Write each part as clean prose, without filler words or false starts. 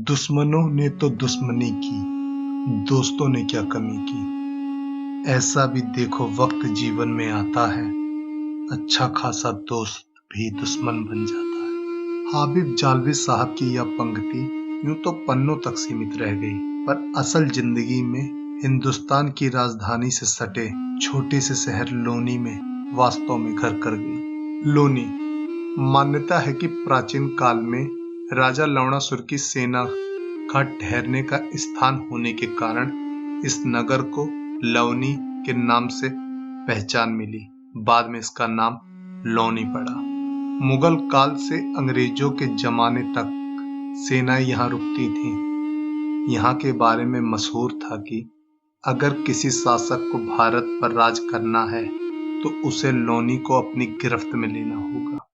दुश्मनों ने तो दुश्मनी की, दोस्तों ने क्या कमी की। ऐसा भी देखो वक्त जीवन में आता है, अच्छा खासा दोस्त भी दुश्मन बन जाता है। हाबिब जालवी साहब की यह पंक्ति यूं तो पन्नों तक सीमित रह गई, पर असल जिंदगी में हिंदुस्तान की राजधानी से सटे छोटे से शहर लोनी में वास्तव में घर कर गई। लोनी मान्यता है कि प्राचीन काल में राजा लवणासुर की सेना का ठहरने का स्थान होने के कारण इस नगर को लवनी के नाम से पहचान मिली। बाद में इसका नाम लोनी पड़ा। मुगल काल से अंग्रेजों के जमाने तक सेनाएं यहाँ रुकती थीं। यहाँ के बारे में मशहूर था कि अगर किसी शासक को भारत पर राज करना है तो उसे लोनी को अपनी गिरफ्त में लेना होगा।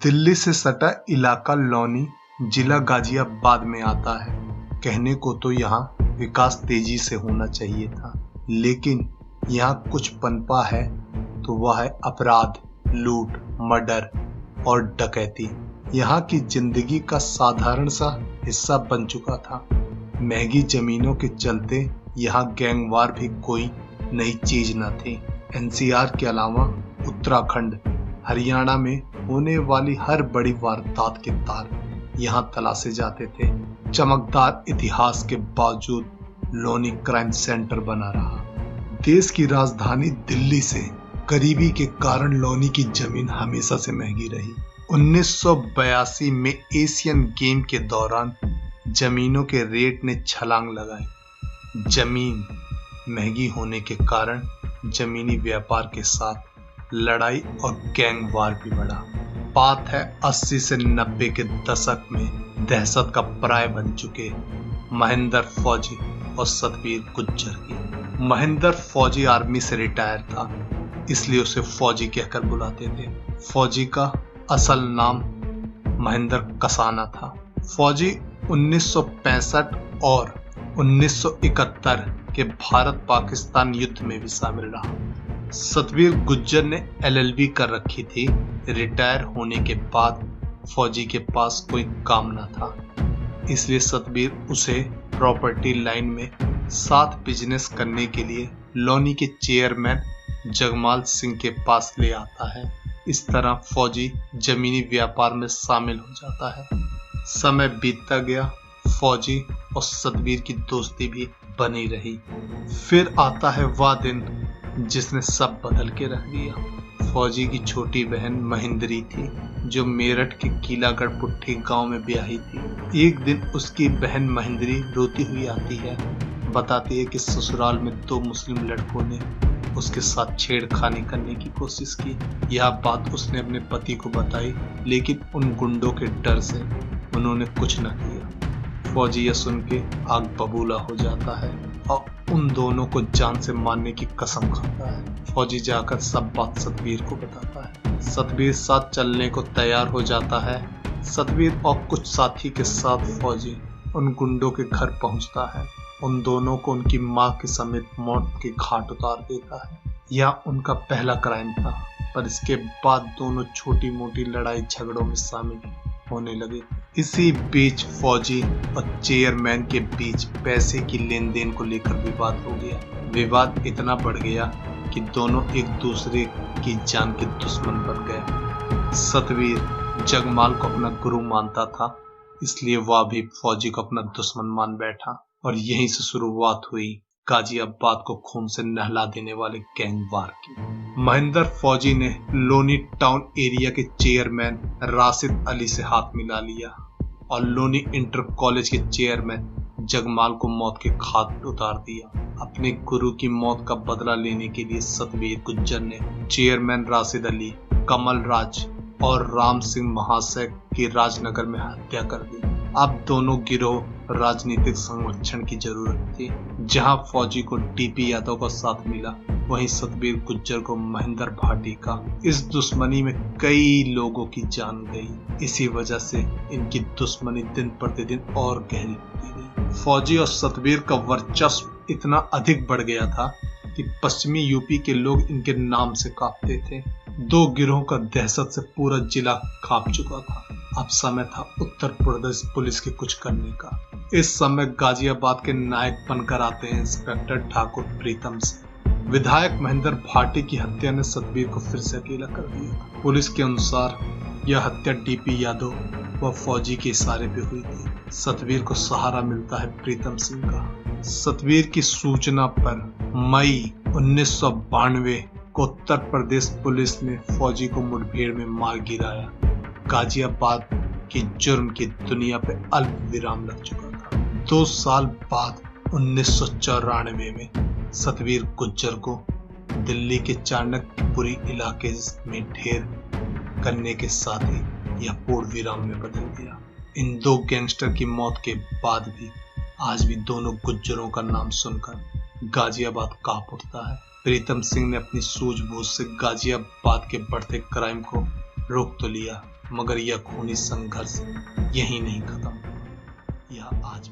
दिल्ली से सटा इलाका लोनी जिला गाजियाबाद में आता है। कहने को तो यहाँ विकास तेजी से होना चाहिए था, लेकिन यहाँ कुछ पनपा है तो वह है अपराध, लूट, मर्डर और डकैती। यहाँ की जिंदगी का साधारण सा हिस्सा बन चुका था। महंगी जमीनों के चलते यहाँ गैंगवार भी कोई नई चीज न थी। एनसीआर के अलावा उत्तराखंड, हरियाणा में होने वाली हर बड़ी वारदात के तार यहाँ तलाशे जाते थे। चमकदार इतिहास के बावजूद लोनी क्राइम सेंटर बना रहा। देश की राजधानी दिल्ली से करीबी के कारण लोनी की जमीन हमेशा से महंगी रही। 1982 में एशियन गेम के दौरान जमीनों के रेट ने छलांग लगाई। जमीन महंगी होने के कारण जमीनी व्यापार के साथ लड़ाई और गैंगवार भी बढ़ा। बात है 80 से 90 के दशक में दहशत का पराय बन चुके महेंद्र फौजी और सतबीर गुज्जर की। महेंद्र फौजी आर्मी से रिटायर था, इसलिए उसे फौजी कहकर बुलाते थे। फौजी का असल नाम महेंद्र कसाना था। फौजी 1965 और 1971 के भारत पाकिस्तान युद्ध में भी शामिल रहा। सतबीर गुज्जर ने LLB कर रखी थी। रिटायर होने के बाद फौजी के पास कोई काम न था, इसलिए सतबीर उसे प्रॉपर्टी लाइन में साथ बिजनेस करने के लिए लोनी के चेयरमैन जगमाल सिंह के पास ले आता है। इस तरह फौजी जमीनी व्यापार में शामिल हो जाता है। समय बीतता गया, फौजी और सतबीर की दोस्ती भी बनी रही। फिर आता है वह दिन जिसने सब बदल के रख दिया। फौजी की छोटी बहन महेंद्री थी, जो मेरठ के किलागढ़ पुट्ठी गांव में ब्याही थी। एक दिन उसकी बहन महेंद्री रोती हुई आती है। बताती है कि ससुराल में 2 मुस्लिम लड़कों ने उसके साथ छेड़खानी करने की कोशिश की। यह बात उसने अपने पति को बताई, लेकिन उन गुंडों के डर से उन्होंने कुछ न किया। फौजी यह सुन के आग बबूला हो जाता है और उन दोनों को जान से मारने की कसम खाता है। फौजी जाकर सब बात सतबीर को बताता है। सतबीर साथ चलने को तैयार हो जाता है। सतबीर और कुछ साथी के साथ फौजी उन गुंडों के घर पहुंचता है। उन दोनों को उनकी मां के समेत मौत के घाट उतार देता है। यह उनका पहला क्राइम था, पर इसके बाद दोनों छोटी मोटी लड़ाई झगड़ों में शामिल होने लगे। इसी बीच फौजी और चेयरमैन के बीच पैसे की लेन देन को लेकर विवाद हो गया। विवाद इतना बढ़ गया कि दोनों एक दूसरे की जान के दुश्मन बन गए। सतबीर जगमाल को अपना गुरु मानता था, इसलिए वह भी फौजी को अपना दुश्मन मान बैठा और यहीं से शुरुआत हुई गाजियाबाद को खून से नहला देने वाले गैंगवार की। महेंद्र फौजी ने लोनी टाउन एरिया के चेयरमैन राशिद अली से हाथ मिला लिया और लोनी इंटर कॉलेज के चेयरमैन जगमाल को मौत के घाट उतार दिया। अपने गुरु की मौत का बदला लेने के लिए सतबीर गुज्जर ने चेयरमैन राशिद अली, कमल राज और राम सिंह महाशय की राजनगर में हत्या कर दी। अब दोनों गिरोह राजनीतिक संरक्षण की जरूरत थी। जहां फौजी को डीपी यादव का साथ मिला, वहीं सतबीर गुज्जर को महेंद्र भाटी का। इस दुश्मनी में कई लोगों की जान गई। इसी वजह से इनकी दुश्मनी दिन प्रतिदिन और गहरी होती गई। फौजी और सतबीर का वर्चस्व इतना अधिक बढ़ गया था कि पश्चिमी यूपी के लोग इनके नाम से कांपते थे। 2 गिरोह का दहशत से पूरा जिला कांप चुका था। अब समय था उत्तर प्रदेश पुलिस के कुछ करने का। इस समय गाजियाबाद के नायक बनकर आते हैं इंस्पेक्टर ठाकुर प्रीतम सिंह। विधायक महेंद्र भाटी की हत्या ने सतवीर को फिर से अकेला कर दिया। पुलिस के अनुसार यह हत्या डीपी यादव व फौजी के इशारे पे हुई थी। सतवीर को सहारा मिलता है प्रीतम सिंह का। सतवीर की सूचना पर मई 1992 को उत्तर प्रदेश पुलिस ने फौजी को मुठभेड़ में मार गिराया। गाजियाबाद की जुर्म की दुनिया पे अल्प विराम लग चुका था। 2 साल बाद 1994 में सतवीर गुज्जर को दिल्ली के चाणक्यपुरी इलाके में ढेर करने के साथ ही यह पूर्ण विराम में बदल गया। इन 2 गैंगस्टर की मौत के बाद भी आज भी दोनों गुज्जरों का नाम सुनकर गाजियाबाद कांप उठता है। प्रीतम सिंह ने अपनी सूझबूझ से गाजियाबाद के बढ़ते क्राइम को रोक तो लिया, मगर यह खूनी संघर्ष यहीं नहीं खत्म, यह आज